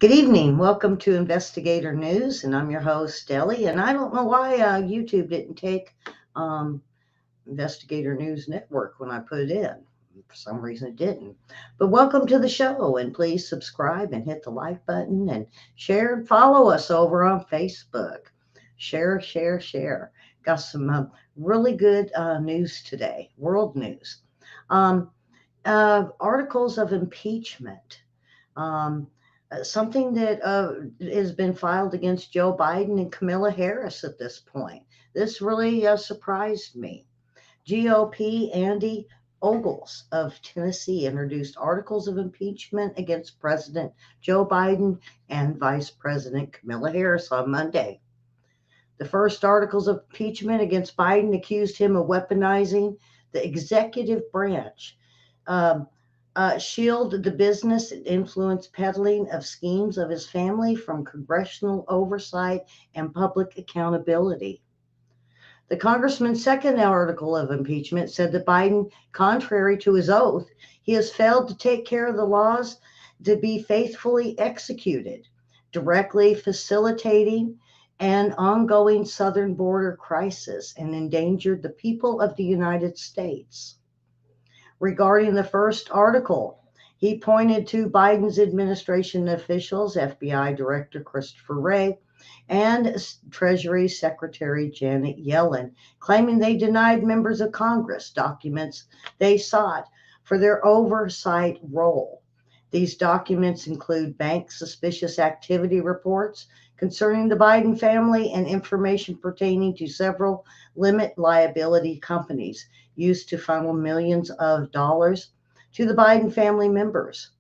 Good evening. Welcome to Investigator News, and I'm your host, Ellie. And I don't know why YouTube didn't take um, Investigator News Network when I put it in. For some reason, it didn't. But welcome to the show, and please subscribe and hit the like button and share and follow us over on Facebook. Share, share, share. Got some really good news today, world news. Um, Articles of impeachment. Um, Something that has been filed against Joe Biden and Kamala Harris at this point. This really surprised me. GOP Andy Ogles of Tennessee introduced articles of impeachment against President Joe Biden and Vice President Kamala Harris on Monday. The first articles of impeachment against Biden accused him of weaponizing the executive branch, um, shield the business and influence peddling of schemes of his family from congressional oversight and public accountability. The congressman's second article of impeachment said that Biden, contrary to his oath, he has failed to take care of the laws to be faithfully executed, directly facilitating an ongoing southern border crisis and endangered the people of the United States. Regarding the first article, he pointed to Biden's administration officials, FBI Director Christopher Wray, and Treasury Secretary Janet Yellen, claiming they denied members of Congress documents they sought for their oversight role. These documents include bank suspicious activity reports concerning the Biden family and information pertaining to several limit liability companies used to funnel millions of dollars to the Biden family members,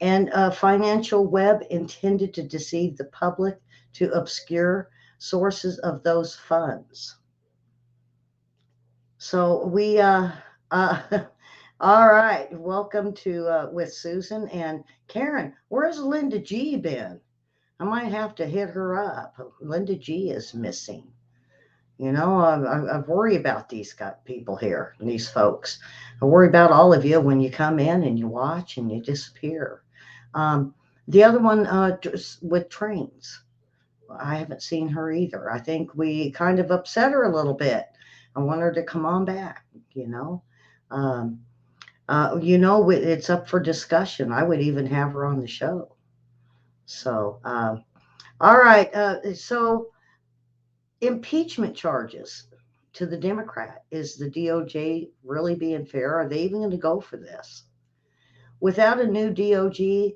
and a financial web intended to deceive the public to obscure sources of those funds. So uh, all right, welcome to with Susan and Karen. Where's Linda G been? I might have to hit her up. Linda G is missing. I worry about these people here, these folks. I worry about all of you when you come in and you watch and you disappear. Um, the other one with trains, I haven't seen her either. I think we kind of upset her a little bit. I want her to come on back, you know. Um, it's up for discussion. I would even have her on the show. So, all right. So, impeachment charges to the Democrat. Is the DOJ really being fair? Are they even going to go for this? Without a new DOJ,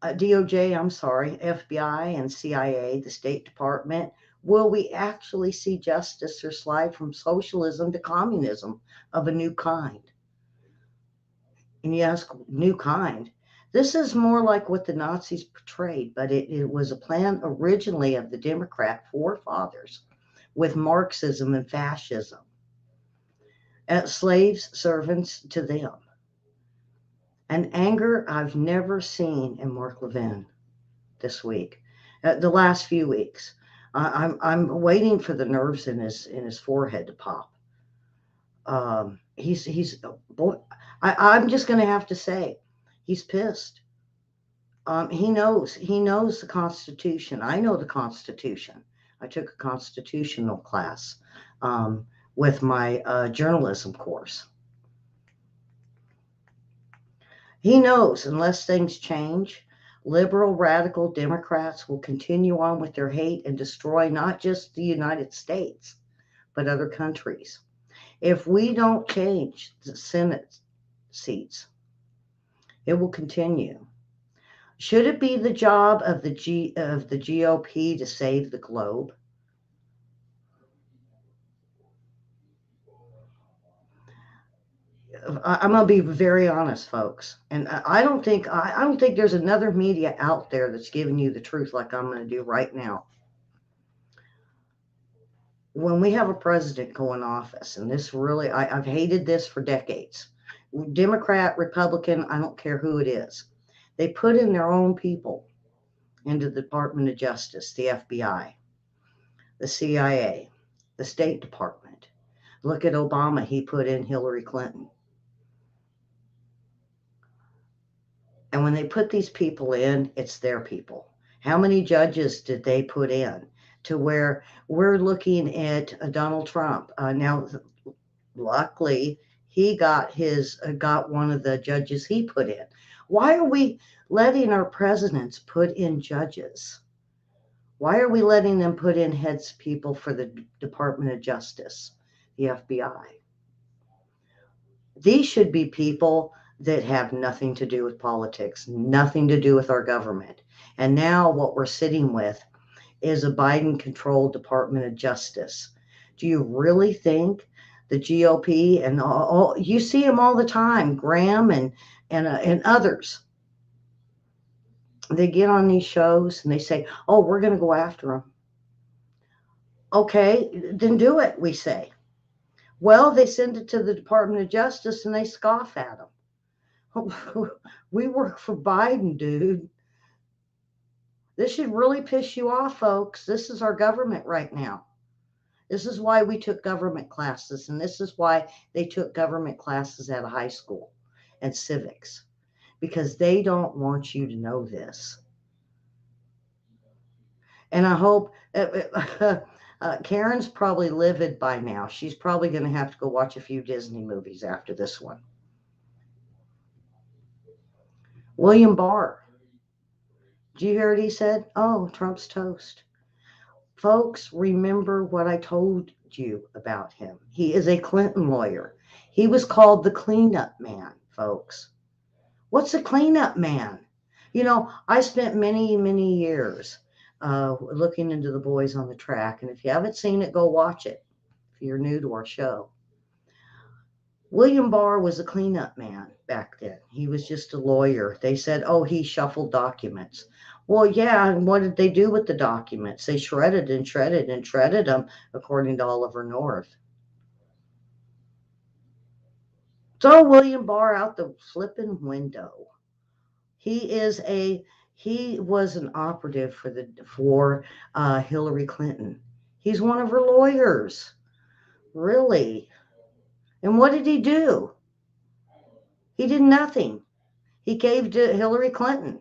I'm sorry, FBI and CIA, the State Department, will we actually see justice or slide from socialism to communism of a new kind? And you ask, new kind? This is more like what the Nazis portrayed, but it was a plan originally of the Democrat forefathers with Marxism and fascism, slaves, servants to them. An anger I've never seen in Mark Levin this week, the last few weeks. I'm waiting for the nerves in his forehead to pop. He's boy. I'm just going to have to say, he's pissed. He knows the Constitution. I know the Constitution. I took a constitutional class with my journalism course. He knows unless things change, liberal radical Democrats will continue on with their hate and destroy not just the United States, but other countries. If we don't change the Senate seats, it will continue. Should it be the job of the GOP to save the globe? I'm gonna be very honest, folks, and I don't think there's another media out there that's giving you the truth like I'm gonna do right now. When we have a president go in office, and this really, I've hated this for decades. Democrat, Republican, I don't care who it is. They put in their own people into the Department of Justice, the FBI, the CIA, the State Department. Look at Obama, he put in Hillary Clinton. And when they put these people in, it's their people. How many judges did they put in to where we're looking at Donald Trump? Now, luckily, he got one of the judges he put in. Why are we letting our presidents put in judges? Why are we letting them put in heads people for the Department of Justice, the FBI? These should be people that have nothing to do with politics, nothing to do with our government. And now what we're sitting with is a Biden controlled Department of Justice. Do you really think the GOP and all you see them all the time, Graham and others, they get on these shows and they say, "Oh, we're going to go after them." Okay, then do it, we say. Well, they send it to the Department of Justice and they scoff at them. We work for Biden, dude. This should really piss you off, folks. This is our government right now. This is why we took government classes, and this is why they took government classes at a high school and civics, because they don't want you to know this. And I hope Karen's probably livid by now. She's probably going to have to go watch a few Disney movies after this one. William Barr. Did you hear what he said? Oh, Trump's toast. Folks, remember what I told you about him. He is a Clinton lawyer. He was called the cleanup man, folks. What's a cleanup man? You know, I spent many, many years looking into the boys on the track. And if you haven't seen it, go watch it if you're new to our show. William Barr was a cleanup man back then. He was just a lawyer. They said, oh, he shuffled documents. Well, yeah, and what did they do with the documents? They shredded and shredded and shredded them, according to Oliver North. Throw William Barr out the flipping window. He was an operative for Hillary Clinton. He's one of her lawyers. Really? And what did he do? He did nothing. He gave to Hillary Clinton.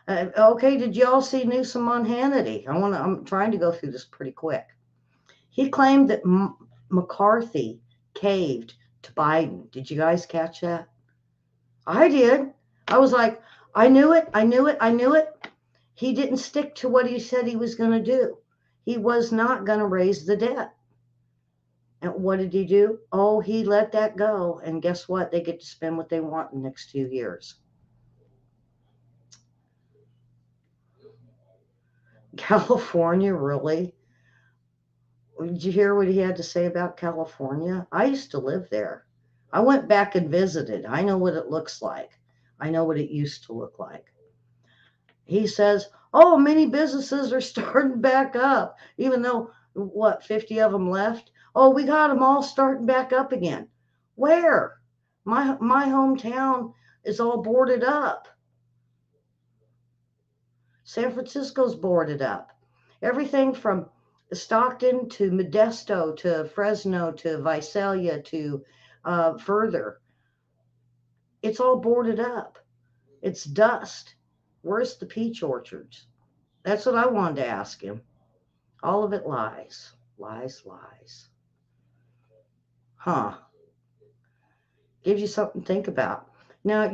Okay, did y'all see Newsom on Hannity? I'm trying to go through this pretty quick. He claimed that McCarthy caved to Biden. Did you guys catch that? I did. I was like, I knew it. I knew it. I knew it. He didn't stick to what he said he was going to do. He was not going to raise the debt. And what did he do? Oh, he let that go. And guess what? They get to spend what they want in the next 2 years. California, really? Did you hear what he had to say about California? I used to live there. I went back and visited. I know what it looks like. I know what it used to look like. He says, oh, many businesses are starting back up, even though, 50 of them left? Oh, we got them all starting back up again. Where? My hometown is all boarded up. San Francisco's boarded up. Everything from Stockton to Modesto to Fresno to Visalia to further. It's all boarded up. It's dust. Where's the peach orchards? That's what I wanted to ask him. All of it lies. Lies, lies. Huh. Gives you something to think about. Now,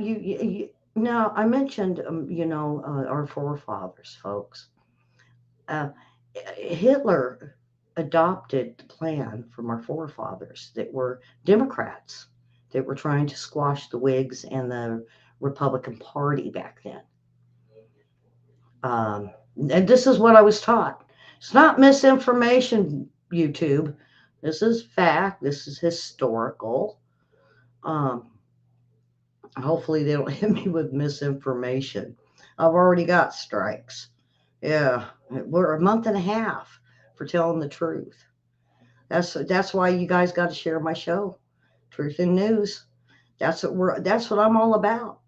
now I mentioned, our forefathers, folks. Hitler adopted the plan from our forefathers that were Democrats that were trying to squash the Whigs and the Republican Party back then. And this is what I was taught. It's not misinformation, YouTube. This is fact. This is historical. Hopefully they don't hit me with misinformation. I've already got strikes. Yeah, we're a month and a half for telling the truth. That's why you guys got to share my show, Truth in News. That's what I'm all about.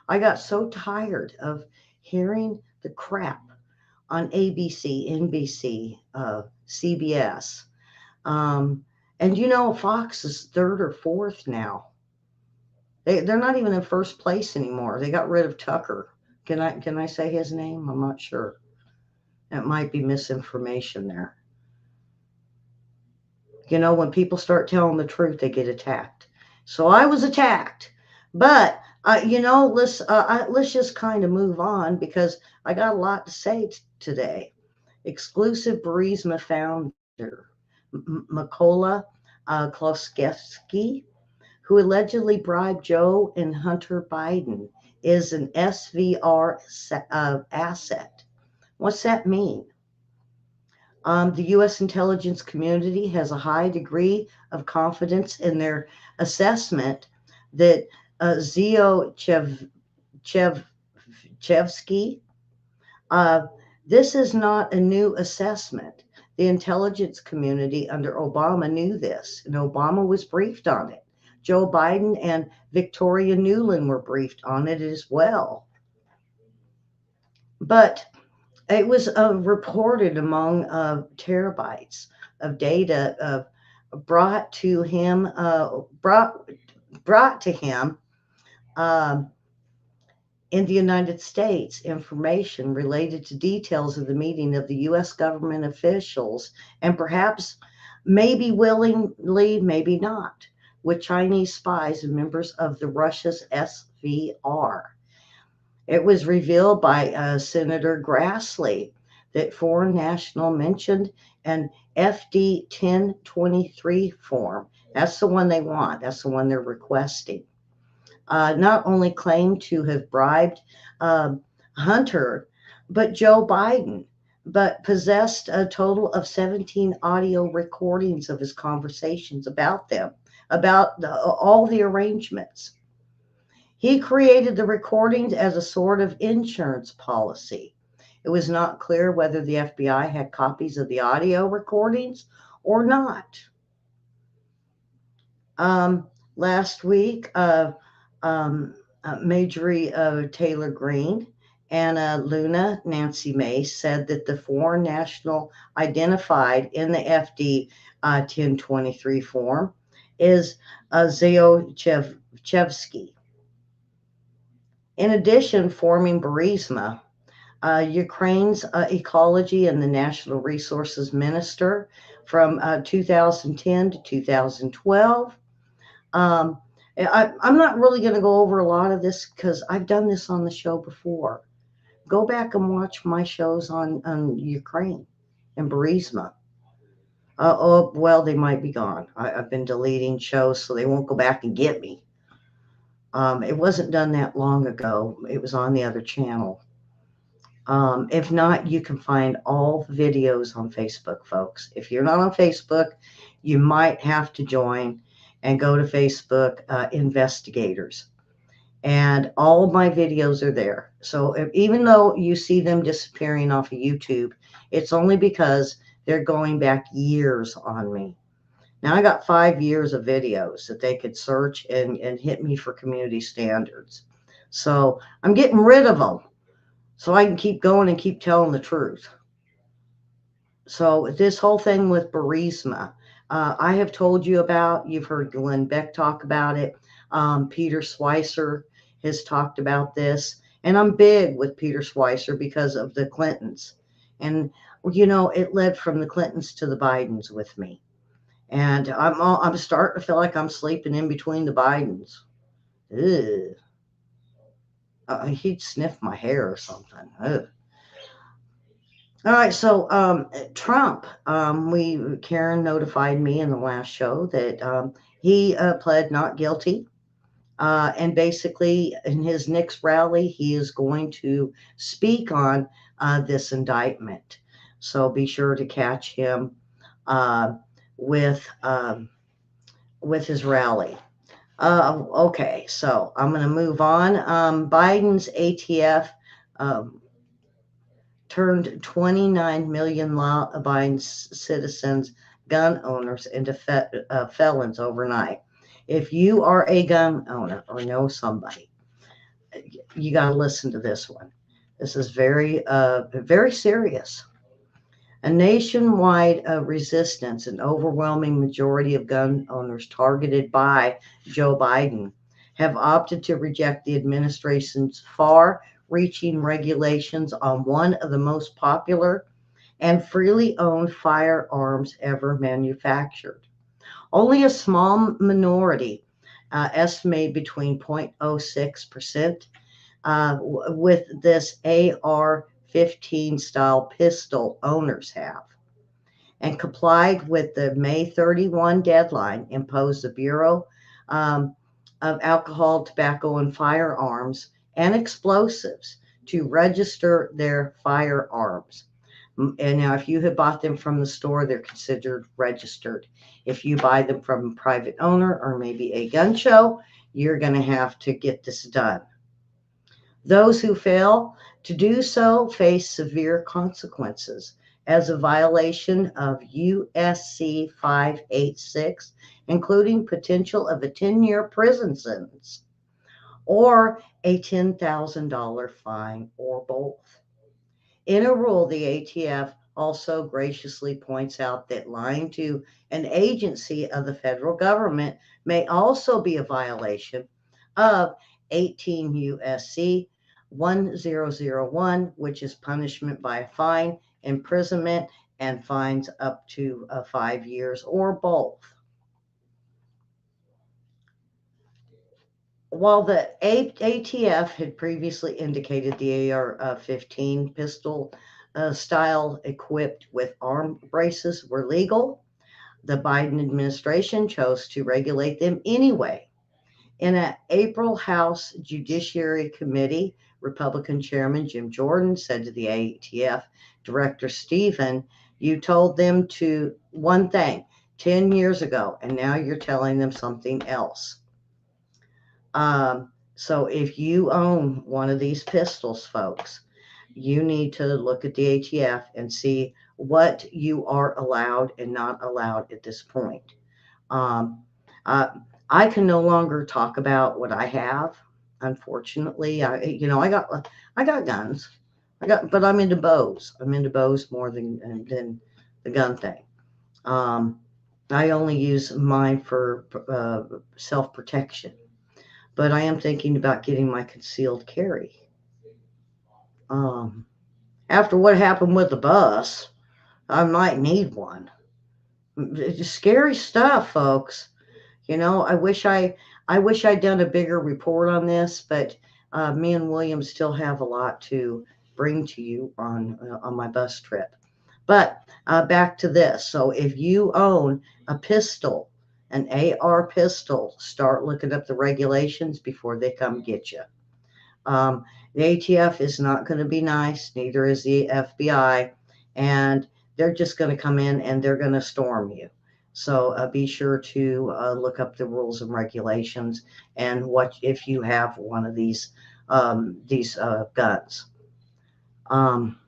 I got so tired of hearing the crap on ABC, NBC, CBS, and Fox is third or fourth now. They're not even in first place anymore. They got rid of Tucker. Can I say his name? I'm not sure. It might be misinformation there. When people start telling the truth, they get attacked. So I was attacked, but let's just kind of move on because I got a lot to say today. Exclusive Burisma founder Mykola Kloskevsky, who allegedly bribed Joe and Hunter Biden, is an SVR asset. What's that mean? The U.S. intelligence community has a high degree of confidence in their assessment that Zio Chevsky, uh, this is not a new assessment. The intelligence community under Obama knew this, and Obama was briefed on it. Joe Biden and Victoria Nuland were briefed on it as well. But it was reported among terabytes of data brought to him, brought to him um, in the United States, information related to details of the meeting of the U.S. government officials, and perhaps, maybe willingly, maybe not, with Chinese spies and members of the Russia's SVR. It was revealed by Senator Grassley that foreign national mentioned an FD 1023 form. That's the one they want. That's the one they're requesting. Not only claimed to have bribed Hunter, but Joe Biden, but possessed a total of 17 audio recordings of his conversations about them, about all the arrangements. He created the recordings as a sort of insurance policy. It was not clear whether the FBI had copies of the audio recordings or not. Last week, Marjorie Taylor Greene, Anna Luna, Nancy Mace said that the foreign national identified in the FD 1023 form is Zayochevsky. In addition, forming Burisma, Ukraine's ecology and the national resources minister from 2010 to 2012. I'm not really going to go over a lot of this because I've done this on the show before. Go back and watch my shows on Ukraine and Burisma. Well, they might be gone. I've been deleting shows so they won't go back and get me. It wasn't done that long ago. It was on the other channel. If not, you can find all the videos on Facebook, folks. If you're not on Facebook, you might have to join and go to Facebook Investigators. And all of my videos are there. So even though you see them disappearing off of YouTube, it's only because they're going back years on me. Now I got 5 years of videos that they could search and hit me for community standards. So I'm getting rid of them so I can keep going and keep telling the truth. So this whole thing with Burisma, I have told you about. You've heard Glenn Beck talk about it. Peter Schweizer has talked about this. And I'm big with Peter Schweizer because of the Clintons. And, it led from the Clintons to the Bidens with me. And I'm starting to feel like I'm sleeping in between the Bidens. Ugh. He'd sniff my hair or something. Ugh. All right, so Trump, Karen notified me in the last show that he pled not guilty. And basically, in his next rally, he is going to speak on this indictment. So be sure to catch him with his rally. Okay, so I'm going to move on. Biden's ATF turned 29 million law-abiding citizens, gun owners, into felons overnight. If you are a gun owner or know somebody, you got to listen to this one. This is very, very serious. A nationwide resistance, an overwhelming majority of gun owners targeted by Joe Biden, have opted to reject the administration's far reaching regulations on one of the most popular and freely owned firearms ever manufactured. Only a small minority, estimated between 0.06%, with this AR-15 style pistol owners have, and complied with the May 31 deadline imposed the Bureau um, of Alcohol, Tobacco, and Firearms and Explosives to register their firearms. And now, if you have bought them from the store, they're considered registered. If you buy them from a private owner or maybe a gun show, you're going to have to get this done. Those who fail to do so face severe consequences as a violation of USC 586, including potential of a 10-year prison sentence or a $10,000 fine or both. In a rule, the ATF also graciously points out that lying to an agency of the federal government may also be a violation of 18 USC 1001, which is punishment by a fine, imprisonment, and fines up to 5 years or both. While the ATF had previously indicated the AR-15 pistol style equipped with arm braces were legal, the Biden administration chose to regulate them anyway. In an April House Judiciary Committee, Republican Chairman Jim Jordan said to the ATF Director Stephen, "You told them to one thing 10 years ago, and now you're telling them something else." So if you own one of these pistols, folks, you need to look at the ATF and see what you are allowed and not allowed at this point. Um, uh, I can no longer talk about what I have. Unfortunately, I got guns. But I'm into bows. I'm into bows more than the gun thing. Um, I only use mine for self protection, but I am thinking about getting my concealed carry. Um, After what happened with the bus, I might need one. It's scary stuff, folks. I wish I'd done a bigger report on this, but me and William still have a lot to bring to you on my bus trip. But back to this. So if you own a pistol, an AR pistol, start looking up the regulations before they come get you. The ATF is not going to be nice, neither is the FBI, and they're just going to come in and they're going to storm you. So be sure to look up the rules and regulations and what if you have one of these guns. Um,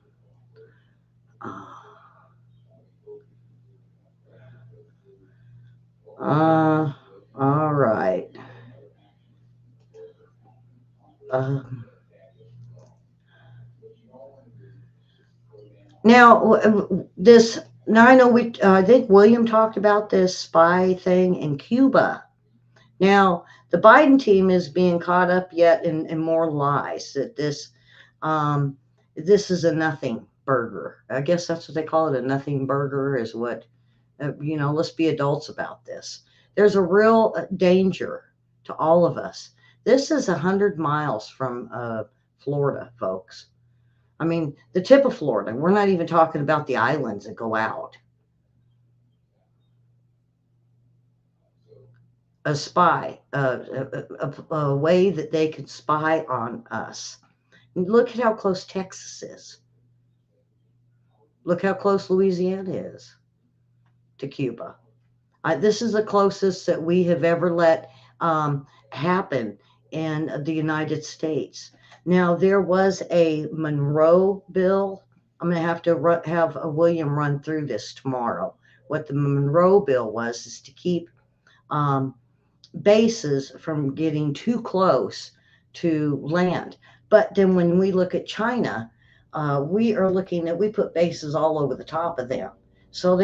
uh, all right. Um, this. Now I know I think William talked about this spy thing in Cuba. Now, the Biden team is being caught up yet in more lies that um, this is a nothing burger. I guess that's what they call it. A nothing burger is what, let's be adults about this. There's a real danger to all of us. This is 100 miles from Florida, folks. I mean, the tip of Florida. We're not even talking about the islands that go out. A spy, a way that they could spy on us. Look at how close Texas is. Look how close Louisiana is to Cuba. This is the closest that we have ever let happen in the United States. Now, there was a Monroe bill. I'm going to have to have William run through this tomorrow. What the Monroe bill was is to keep um, bases from getting too close to land. But then when we look at China, we are looking at, we put bases all over the top of them. So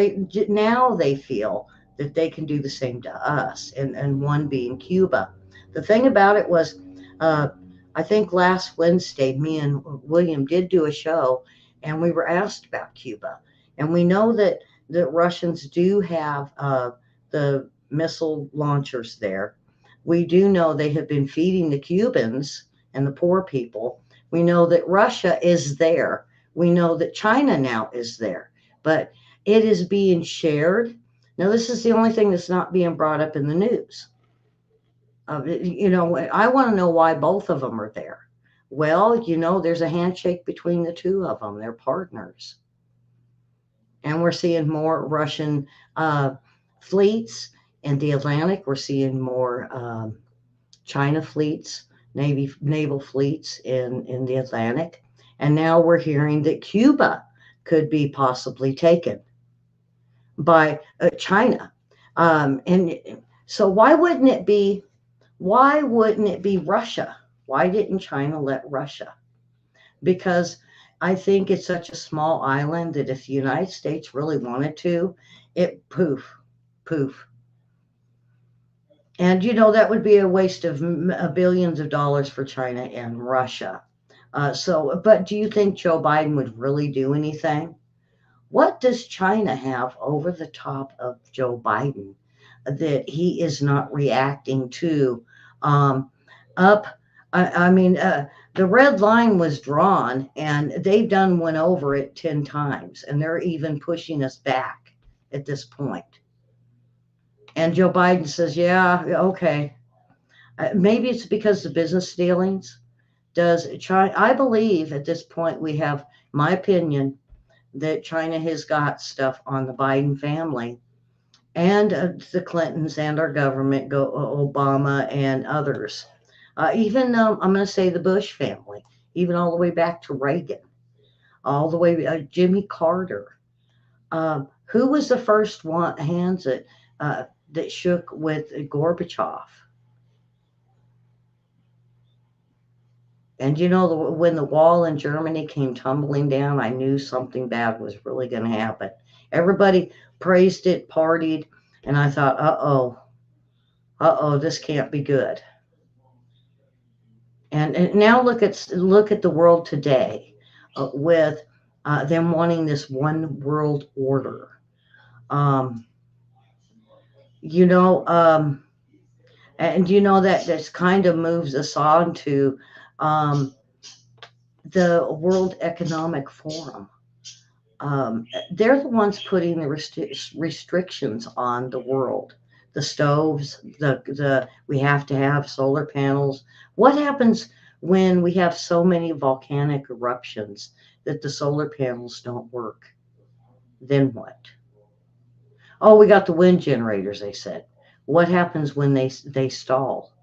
now they feel that they can do the same to us, and one being Cuba. The thing about it was, uh, I think last Wednesday, me and William did do a show, and we were asked about Cuba. And we know that the Russians do have the missile launchers there. We do know they have been feeding the Cubans and the poor people. We know that Russia is there. We know that China now is there. But it is being shared. Now, this is the only thing that's not being brought up in the news. I want to know why both of them are there. Well, there's a handshake between the two of them. They're partners. And we're seeing more Russian fleets in the Atlantic. We're seeing more China fleets, naval fleets in the Atlantic. And now we're hearing that Cuba could be possibly taken by China. And so why wouldn't it be Russia? Why didn't China let Russia? Because I think it's such a small island that if the United States really wanted to, it poof. And that would be a waste of billions of dollars for China and Russia. But do you think Joe Biden would really do anything? What does China have over the top of Joe Biden that he is not reacting to? Um, up, I mean, the red line was drawn, and they've went over it 10 times, and they're even pushing us back at this point. And Joe Biden says, yeah, okay. Maybe it's because of business dealings. Does China? I believe at this point we have, my opinion, that China has got stuff on the Biden family and the Clintons and our government, Obama and others. Even I'm going to say the Bush family, even all the way back to Reagan, all the way Jimmy Carter. Who was the first hands that shook with Gorbachev? And when the wall in Germany came tumbling down, I knew something bad was really going to happen. Everybody praised it, partied, and I thought, this can't be good. And now look at the world today with them wanting this one world order. Um, you know, um, and that this kind of moves us on to um, the World Economic Forum. They're the ones putting the restrictions on the world. The stoves, the we have to have solar panels. What happens when we have so many volcanic eruptions that the solar panels don't work? Then what? Oh, we got the wind generators, they said. What happens when they stall?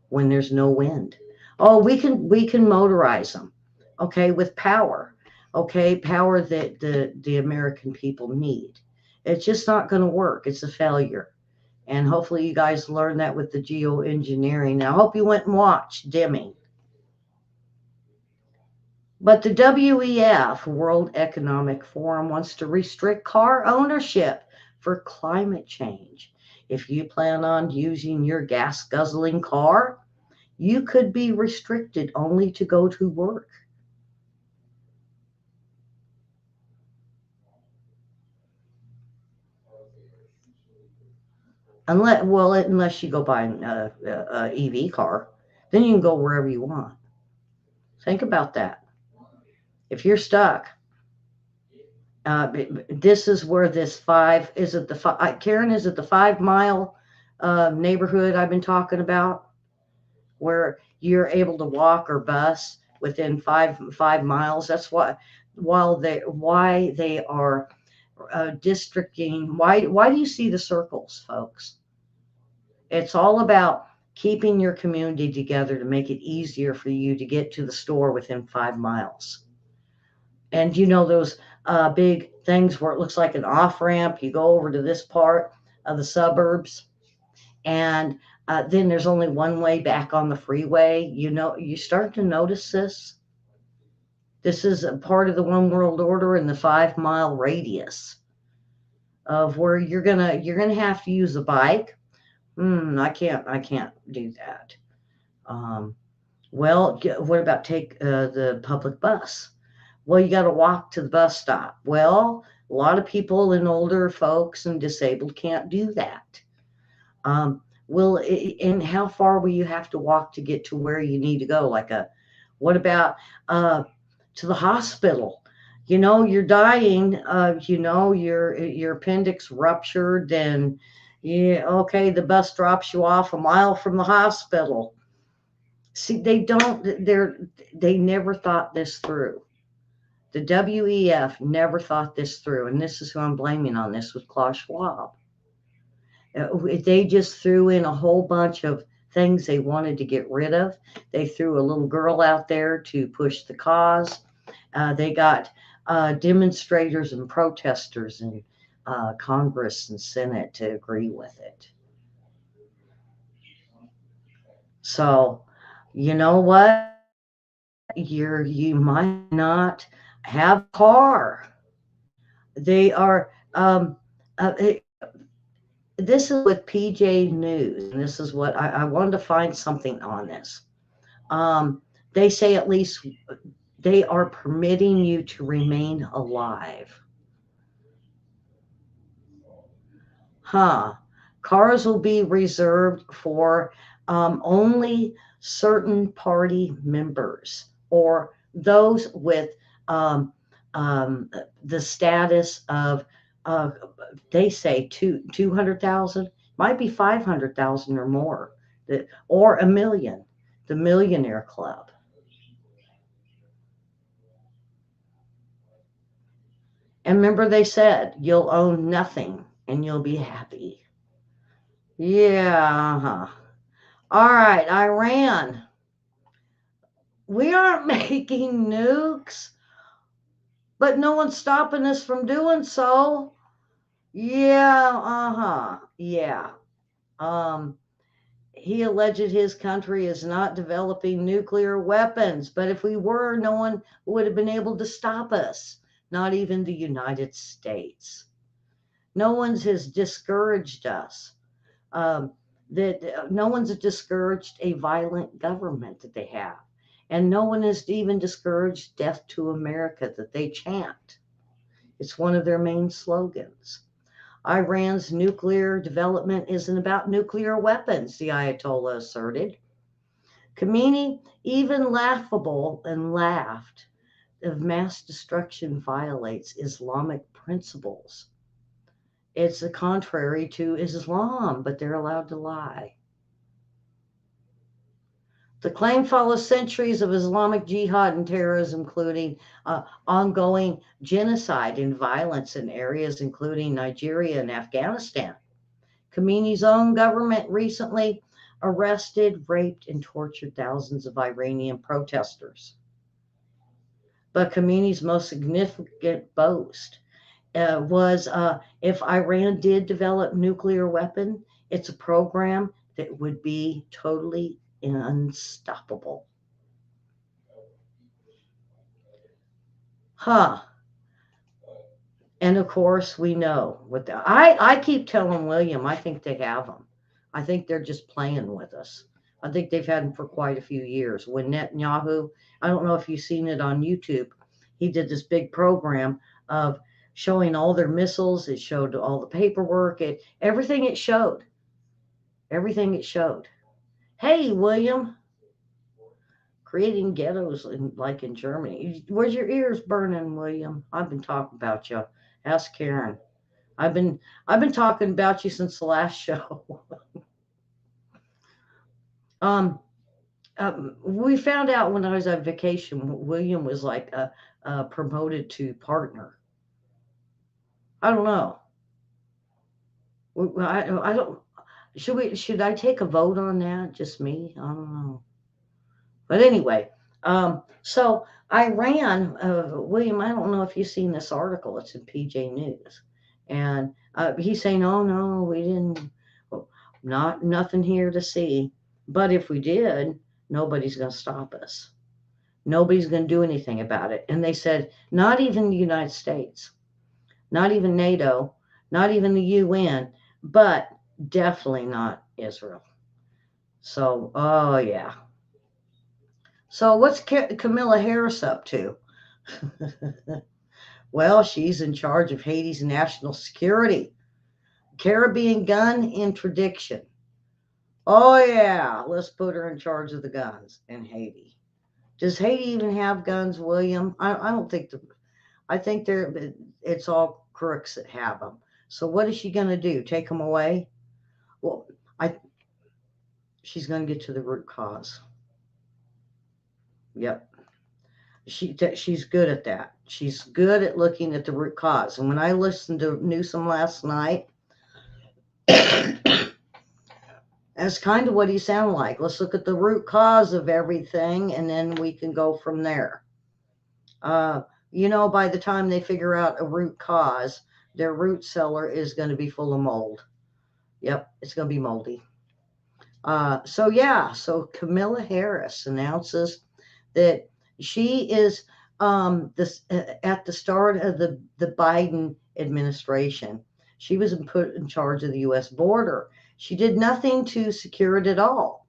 When there's no wind? Oh, we can motorize them, okay, with power, okay, power that the American people need. It's just not going to work. It's a failure. And hopefully you guys learned that with the geoengineering. Now, I hope you went and watched Deming. But the WEF, World Economic Forum, wants to restrict car ownership for climate change. If you plan on using your gas guzzling car, you could be restricted only to go to work. Unless you go buy an EV car, then you can go wherever you want. Think about that. If you're stuck, this is where this Karen, is it the 5 mile neighborhood I've been talking about, where you're able to walk or bus within 5 miles? That's why they are districting. Why do you see the circles, folks? It's all about keeping your community together to make it easier for you to get to the store within 5 miles. And those big things where it looks like an off ramp, you go over to this part of the suburbs, and then there's only one way back on the freeway. You start to notice this. This is a part of the one world order in the 5 mile radius of where you're gonna have to use a bike. I can't do that. Um, well, what about take the public bus? Well, you got to walk to the bus stop. Well, a lot of people and older folks and disabled can't do that. Well, and how far will you have to walk to get to where you need to go? What about uh, to the hospital? You're dying. Your appendix ruptured, and yeah, okay, the bus drops you off a mile from the hospital. See, they never thought this through. The WEF never thought this through, and this is who I'm blaming on this with Klaus Schwab. They just threw in a whole bunch of things they wanted to get rid of. They threw a little girl out there to push the cause. They got demonstrators and protesters in Congress and Senate to agree with it. So, you know what? You might not have a car. They are. Uh, it, this is with PJ News, and this is what I wanted to find something on this. They say at least they are permitting you to remain alive. Huh. Cars will be reserved for only certain party members or those with um, um, the status of, uh, they say 200,000, might be 500,000 or more, or a million, the millionaire club. And remember, they said you'll own nothing and you'll be happy. Yeah. Uh-huh. All right, Iran. We aren't making nukes, but no one's stopping us from doing so. Yeah, uh-huh. Yeah. Um, he alleged his country is not developing nuclear weapons, but if we were, no one would have been able to stop us, not even the United States. No one's has discouraged us. um, that no one's discouraged a violent government that they have. And no one has even discouraged death to America that they chant. It's one of their main slogans. Iran's nuclear development isn't about nuclear weapons, the Ayatollah asserted. Khomeini even laughable and laughed if mass destruction violates Islamic principles. It's the contrary to Islam, but they're allowed to lie. The claim follows centuries of Islamic jihad and terrorism, including ongoing genocide and violence in areas including Nigeria and Afghanistan. Khomeini's own government recently arrested, raped, and tortured thousands of Iranian protesters. But Khomeini's most significant boast was if Iran did develop nuclear weapon, it's a program that would be totally unstoppable. Huh. And of course, we know what I keep telling William, I think they have them. I think they're just playing with us. I think they've had them for quite a few years. When Netanyahu, I don't know if you've seen it on YouTube, he did this big program of showing all their missiles. It showed all the paperwork, everything it showed. Everything it showed. Hey, William, creating ghettos like in Germany. Where's your ears burning, William? I've been talking about you. Ask Karen. I've been I've been talking about you since the last show. um, we found out when I was on vacation, William was like promoted to partner. I don't know. I don't. Should I take a vote on that? Just me? I don't know. But anyway, so Iran, William, I don't know if you've seen this article. It's in PJ News. And he's saying, oh, no, we didn't, well, not nothing here to see. But if we did, nobody's going to stop us. Nobody's going to do anything about it. And they said, not even the United States, not even NATO, not even the UN, but definitely not Israel. So, oh, yeah. So what's Camilla Harris up to? Well, she's in charge of Haiti's national security. Caribbean gun interdiction. Oh yeah, let's put her in charge of the guns in Haiti. Does Haiti even have guns, William? I don't think I think it's all crooks that have them. So what is she going to do? Take them away? Well, I she's going to get to the root cause. Yep. She's good at that. She's good at looking at the root cause. And when I listened to Newsom last night, that's kind of what he sounded like. Let's look at the root cause of everything, and then we can go from there. Uh, by the time they figure out a root cause, their root cellar is going to be full of mold. Yep, it's going to be moldy. So Camilla Harris announces that she is at the start of the Biden administration. She was put in charge of the U.S. border. She did nothing to secure it at all.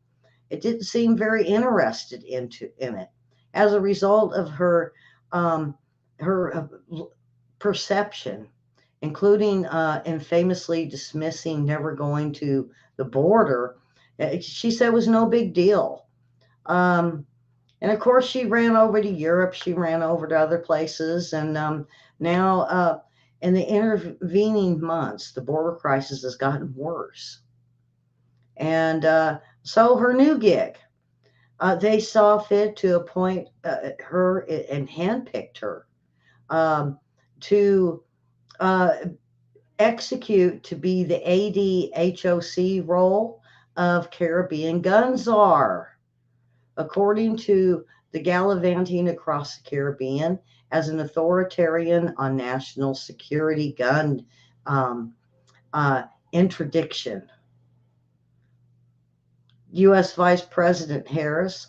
It didn't seem very interested in it. As a result of her perception, including and famously dismissing never going to the border, she said it was no big deal. Um, and of course, she ran over to Europe. She ran over to other places. And now, in the intervening months, the border crisis has gotten worse. And so her new gig, they saw fit to appoint her and handpicked her um, to uh, execute to be the ADHOC role of Caribbean gun czar. According to the gallivanting across the Caribbean as an authoritarian on national security gun um, interdiction. U.S. Vice President Harris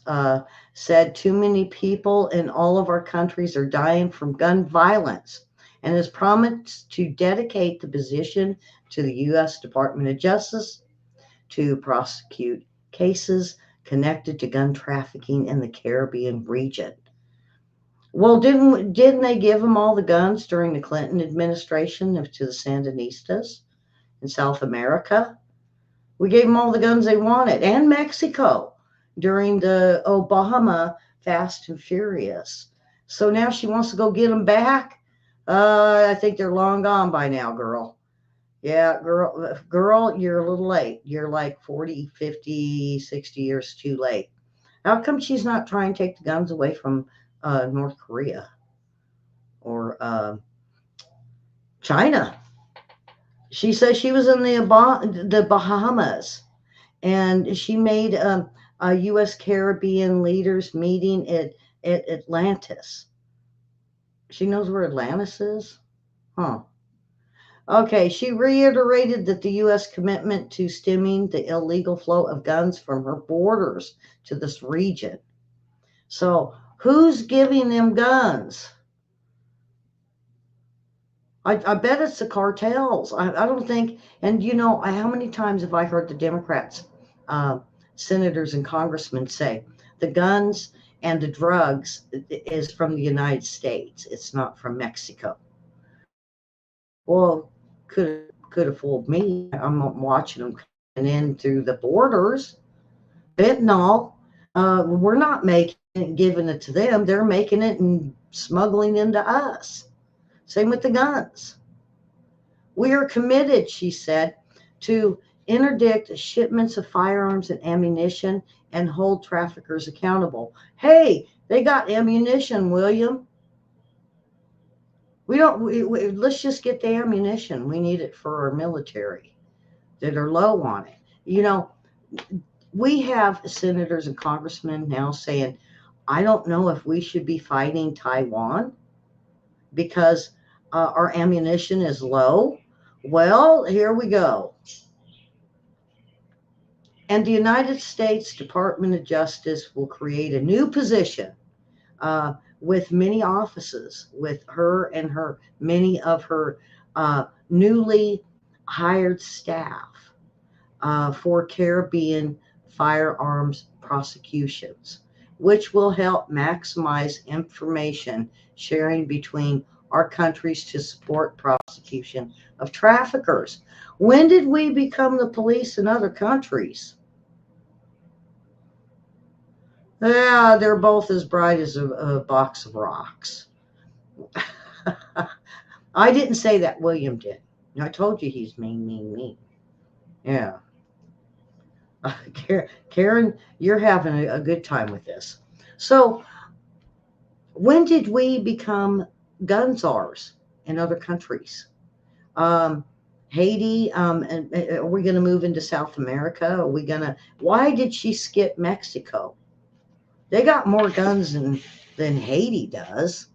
said too many people in all of our countries are dying from gun violence and has promised to dedicate the position to the U.S. Department of Justice to prosecute cases connected to gun trafficking in the Caribbean region. Well, didn't they give them all the guns during the Clinton administration to the Sandinistas in South America? We gave them all the guns they wanted, and Mexico during the Obama Fast and Furious. So now she wants to go get them back. I think they're long gone by now, girl. Yeah, girl, you're a little late. You're like 40, 50, 60 years too late. How come she's not trying to take the guns away from North Korea or China? She says she was in the Bahamas and she made a U.S. Caribbean leaders meeting at Atlantis. She knows where Atlantis is? Huh. Okay, she reiterated that the U.S. commitment to stemming the illegal flow of guns from her borders to this region. So, who's giving them guns? I bet it's the cartels. I don't think, and how many times have I heard the Democrats, uh, senators and congressmen say the guns and the drugs is from the United States. It's not from Mexico. Well, could have fooled me. I'm watching them coming in through the borders. Fentanyl. We're not making it, giving it to them. They're making it and smuggling into us. Same with the guns. We are committed, she said, to interdict shipments of firearms and ammunition and hold traffickers accountable. Hey, they got ammunition, William. Let's just get the ammunition. We need it for our military that are low on it. We have senators and congressmen now saying, I don't know if we should be fighting Taiwan because our ammunition is low. Well, here we go. And the United States Department of Justice will create a new position with many offices, with her and many of her newly hired staff for Caribbean firearms prosecutions. which will help maximize information sharing between our countries to support prosecution of traffickers. When did we become the police in other countries? Yeah, they're both as bright as a box of rocks. I didn't say that. William did. I told you he's mean, mean, mean. Yeah. Karen, you're having a good time with this. So, when did we become gun czars in other countries? Um, Haiti, and are we going to move into South America? Are we going to? Why did she skip Mexico? They got more guns than Haiti does.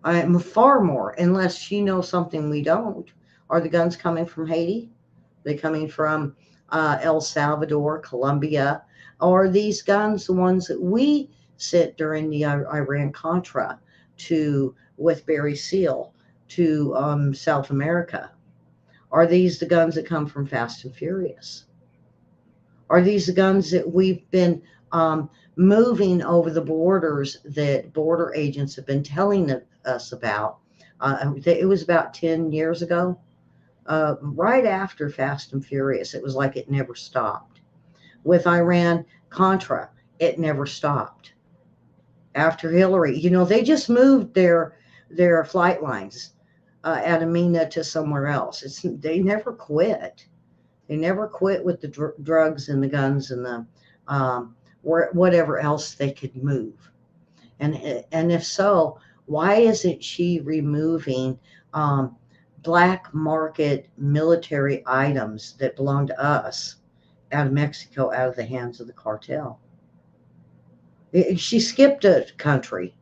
Far more, unless she knows something we don't. Are the guns coming from Haiti? Are they coming from El Salvador, Colombia? Or are these guns the ones that we sent during the Iran Contra to with Barry Seal to South America? Are these the guns that come from Fast and Furious? Are these the guns that we've been moving over the borders that border agents have been telling us about? It was about 10 years ago, right after Fast and Furious. It was like it never stopped. With Iran Contra, it never stopped. After Hillary, they just moved their flight lines at Amina to somewhere else. They never quit. They never quit with the drugs and the guns and the whatever else they could move. And if so, why isn't she removing black market military items that belong to us out of Mexico, out of the hands of the cartel? She skipped a country.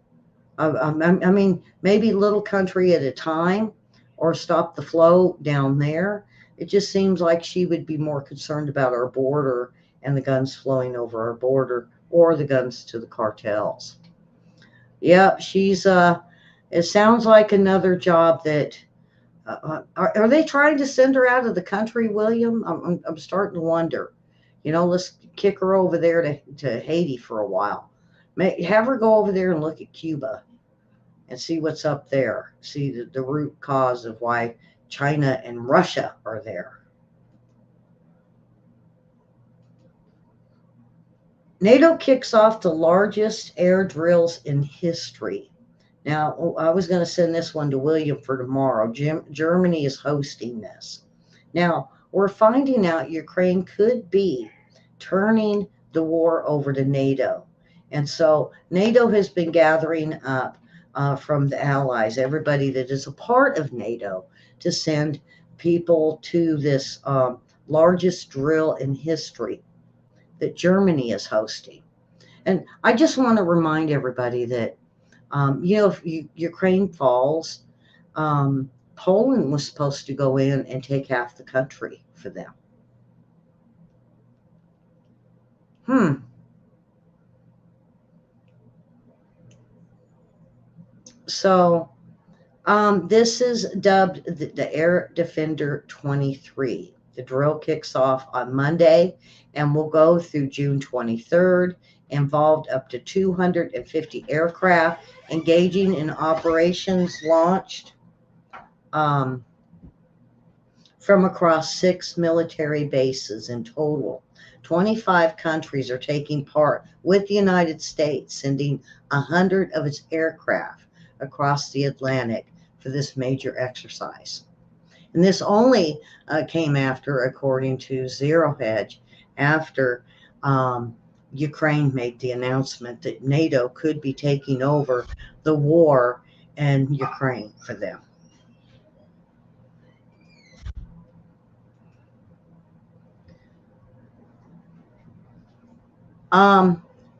I mean, maybe little country at a time, or stop the flow down there. It just seems like she would be more concerned about our border and the guns flowing over our border, or the guns to the cartels. Yep, it sounds like another job that, are they trying to send her out of the country, William? I'm starting to wonder. Let's kick her over there to Haiti for a while. Have her go over there and look at Cuba and see what's up there. See the root cause of why China and Russia are there. NATO kicks off the largest air drills in history. Now, I was going to send this one to William for tomorrow. Germany is hosting this. Now, we're finding out Ukraine could be turning the war over to NATO. And so NATO has been gathering up from the allies, everybody that is a part of NATO, to send people to this largest drill in history that Germany is hosting. And I just want to remind everybody that, if Ukraine falls, Poland was supposed to go in and take half the country for them. So this is dubbed the Air Defender 23. The drill kicks off on Monday and will go through June 23rd, involved up to 250 aircraft engaging in operations launched from across 6 military bases in total. 25 countries are taking part, with the United States sending 100 of its aircraft across the Atlantic for this major exercise. And this only came after, according to Zero Hedge, after Ukraine made the announcement that NATO could be taking over the war in Ukraine for them.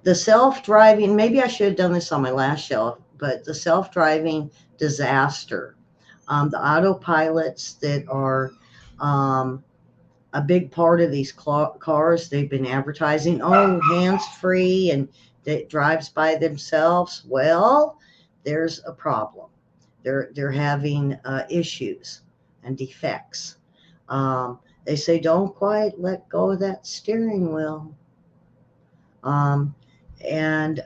The self-driving, maybe I should have done this on my last show, but the self-driving disaster, the autopilots that are a big part of these cars, they've been advertising, hands-free and that drives by themselves. Well, there's a problem. They're having issues and defects. They say don't quite let go of that steering wheel. Um, and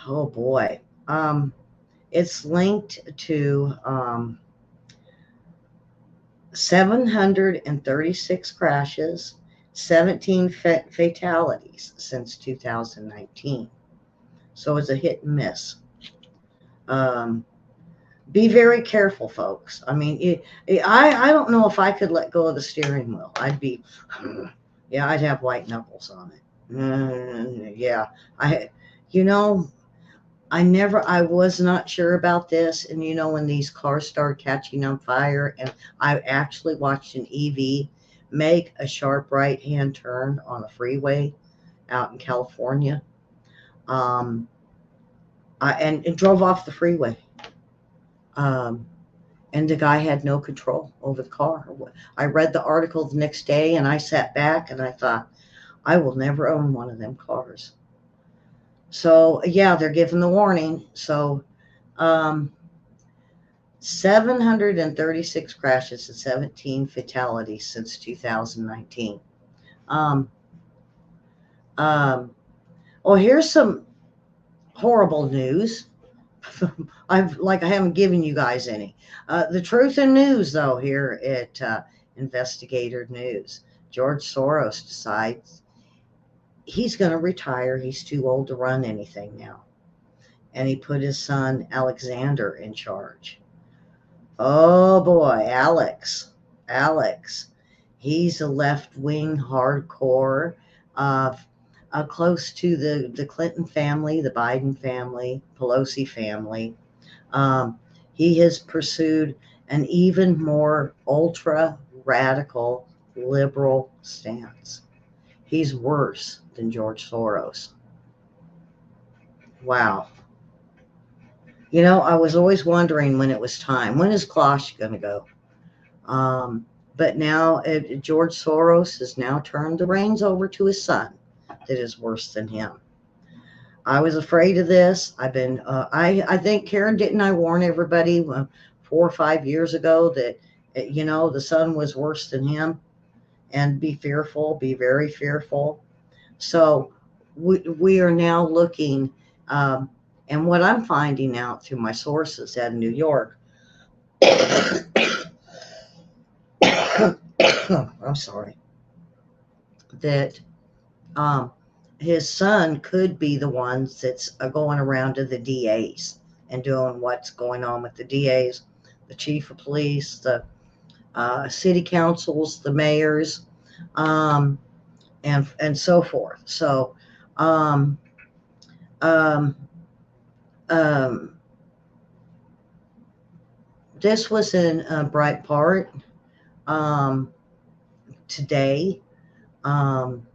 oh boy, it's linked to 736 crashes, 17 fatalities since 2019. So it's a hit and miss. Um, be very careful, folks. I mean, I don't know if I could let go of the steering wheel. I'd be, yeah, I'd have white knuckles on it. Yeah, I, you know, I was not sure about this. And when these cars start catching on fire, and I actually watched an EV make a sharp right hand turn on a freeway out in California. Um, and it drove off the freeway. Um, and the guy had no control over the car. I read the article the next day, and I sat back and I thought, I will never own one of them cars. So yeah, they're giving the warning. So um, 736 crashes and 17 fatalities since 2019. Um, um, well, here's some horrible news. I haven't given you guys any. The truth in news, though, here at Investigator News. George Soros decides he's going to retire. He's too old to run anything now. And he put his son, Alexander, in charge. Oh boy, Alex. He's a left-wing hardcore, uh, close to the Clinton family, the Biden family, Pelosi family. Um, he has pursued an even more ultra radical liberal stance. He's worse than George Soros. Wow. I was always wondering when it was time. When is Klosh going to go? Um, but now George Soros has now turned the reins over to his son that is worse than him. I was afraid of this. I think, Karen, didn't I warn everybody 4 or 5 years ago that, the son was worse than him, and be fearful, be very fearful. So we are now looking, and what I'm finding out through my sources out of New York, I'm sorry, that um, his son could be the ones that's going around to the DAs and doing what's going on with the DAs, the chief of police, the city councils, the mayors, um, and so forth. So, um, um, um, this was in Breitbart um, today. Um,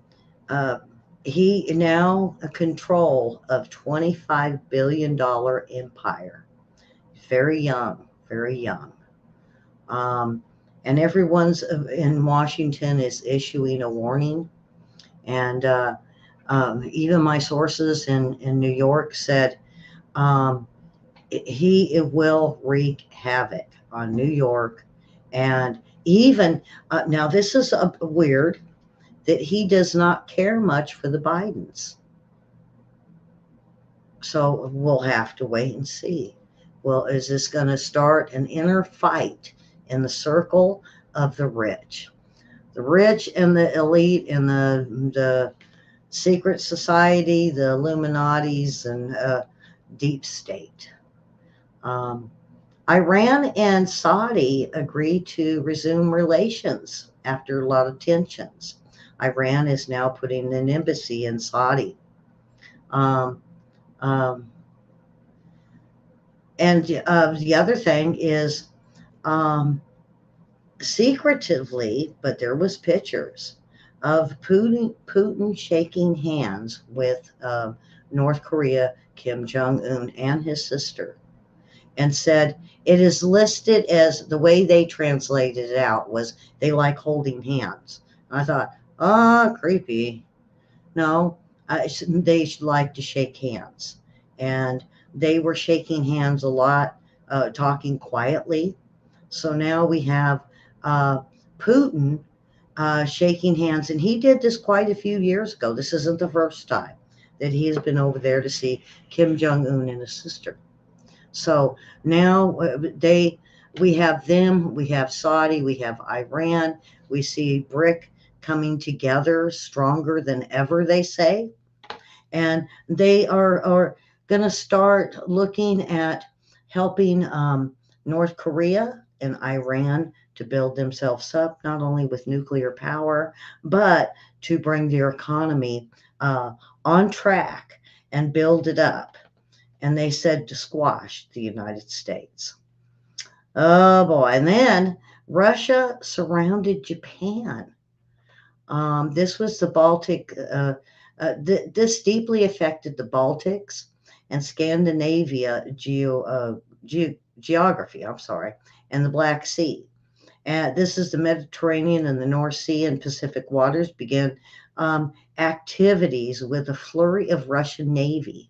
uh, he now a control of $25 billion empire. Very young, very young. Um, and everyone's in Washington is issuing a warning. And even my sources in New York said um, he will wreak havoc on New York. And even now, this is weird that he does not care much for the Bidens. So we'll have to wait and see. Well, is this going to start an inner fight in the circle of the rich? The rich and the elite and the secret society, the Illuminatis, and deep state. Iran and Saudi agreed to resume relations after a lot of tensions. Iran is now putting an embassy in Saudi. Um, um, and the other thing is secretively, but there was pictures of Putin shaking hands with North Korea, Kim Jong-un, and his sister, and said it is listed as, the way they translated it out was, they like holding hands. And I thought, creepy. No, they like to shake hands. And they were shaking hands a lot, talking quietly. So now we have Putin shaking hands. And he did this quite a few years ago. This isn't the first time that he has been over there to see Kim Jong Un and his sister. So now we have them, we have Saudi, we have Iran, we see BRIC coming together stronger than ever, they say. And they are going to start looking at helping North Korea and Iran to build themselves up, not only with nuclear power, but to bring their economy uh, on track and build it up. And they said to squash the United States. Oh boy. And then Russia surrounded Japan. This was the Baltic, this deeply affected the Baltics and Scandinavia geography, I'm sorry, and the Black Sea. This is the Mediterranean and the North Sea and Pacific waters began activities with a flurry of Russian Navy.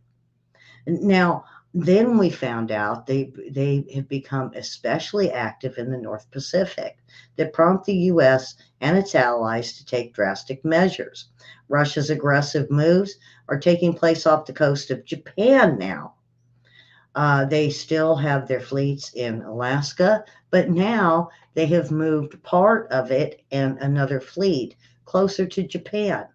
Now, then we found out they have become especially active in the North Pacific that prompt the U.S. and its allies to take drastic measures. Russia's aggressive moves are taking place off the coast of Japan now. They still have their fleets in Alaska, but now they have moved part of it and another fleet closer to Japan.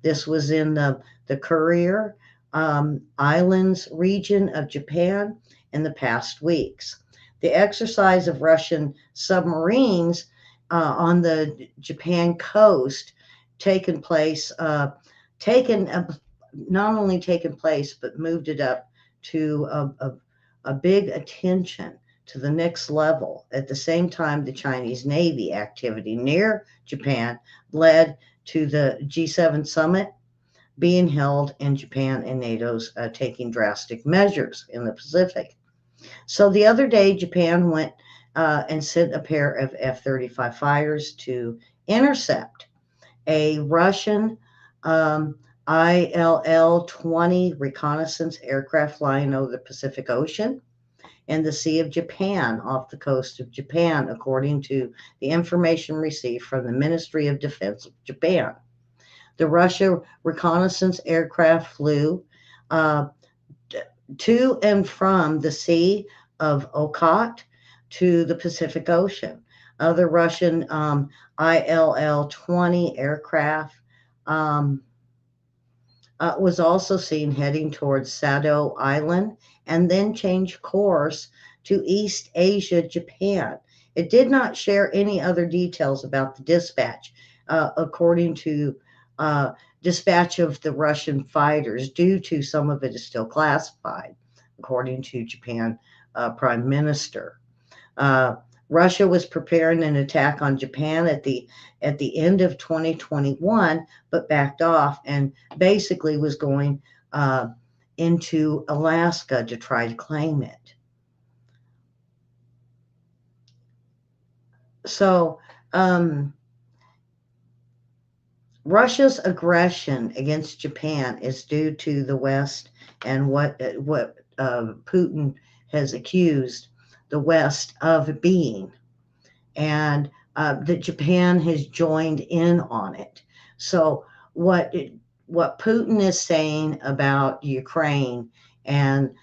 This was in the Courier Islands region of Japan in the past weeks. The exercise of Russian submarines on the Japan coast taken place, taken not only taken place, but moved it up to a big attention to the next level. At the same time, the Chinese Navy activity near Japan led to the G7 summit being held in Japan and NATO's taking drastic measures in the Pacific. So the other day, Japan went and sent a pair of F 35 fighters to intercept a Russian ILL 20 reconnaissance aircraft flying over the Pacific Ocean and the Sea of Japan off the coast of Japan, according to the information received from the Ministry of Defense of Japan. The Russia reconnaissance aircraft flew uh, to and from the Sea of Okhotsk to the Pacific Ocean. Other Russian ILL 20 aircraft um, was also seen heading towards Sado Island and then changed course to East Asia, Japan. It did not share any other details about the dispatch, according to uh, dispatch of the Russian fighters, due to some of it is still classified, according to Japan Prime Minister. Uh, Russia was preparing an attack on Japan at the end of 2021, but backed off and basically was going into Alaska to try to claim it. So Russia's aggression against Japan is due to the West and what Putin has accused the West of being, and that Japan has joined in on it. So what Putin is saying about Ukraine and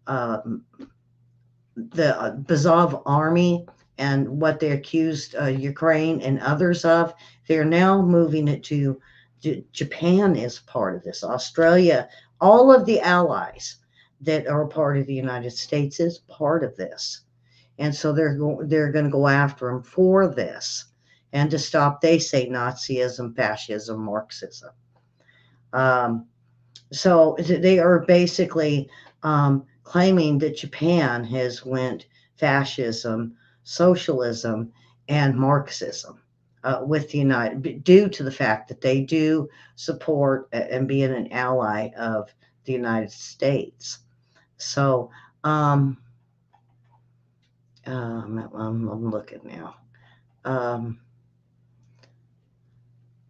uh, the Bazov army and what they accused Ukraine and others of, they're now moving it to Japan is part of this. Australia, all of the allies that are a part of the United States is part of this, and so they're going to go after them for this and to stop. They say Nazism, fascism, Marxism. Um, so they are basically claiming that Japan has went fascism, socialism, and Marxism with the United, due to the fact that they do support and being an ally of the United States. So I'm looking now. Um,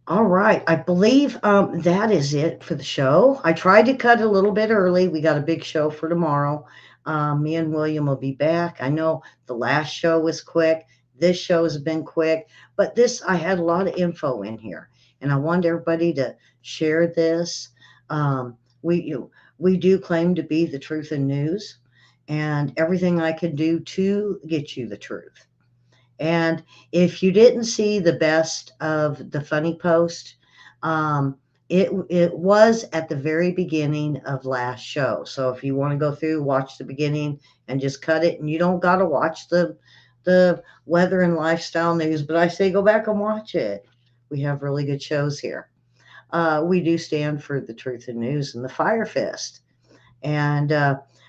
All right. I believe that is it for the show. I tried to cut a little bit early. We got a big show for tomorrow. Me and William will be back. I know the last show was quick. This show has been quick, but this, I had a lot of info in here, and I want everybody to share this. We do claim to be the truth in news, and everything I can do to get you the truth. And if you didn't see the best of the funny post, it was at the very beginning of last show. So if you want to go through, watch the beginning and just cut it, and you don't got to watch the weather and lifestyle news. But I say go back and watch it. We have really good shows here. We do stand for the truth in news and the Fire Fist. And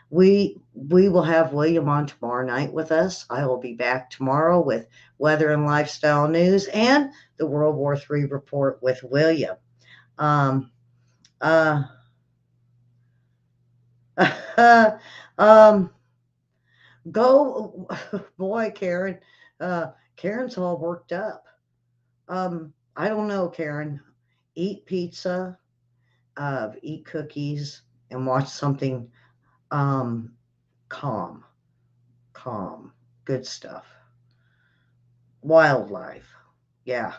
we will have William on tomorrow night with us. I will be back tomorrow with weather and lifestyle news and the World War III report with William. Um, uh, um, go, boy, Karen. Karen's all worked up. I don't know, Karen. Eat pizza, eat cookies, and watch something um, calm. Calm, good stuff. Wildlife, yeah.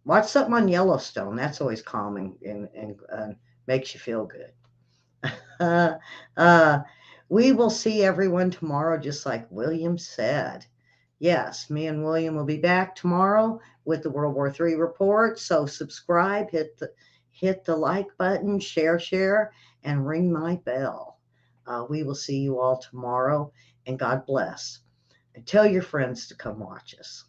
Watch something on Yellowstone. That's always calming and makes you feel good. Uh, uh, we will see everyone tomorrow, just like William said. Yes, me and William will be back tomorrow with the World War III report. So subscribe, hit the like button, share, and ring my bell. We will see you all tomorrow, and God bless. And tell your friends to come watch us.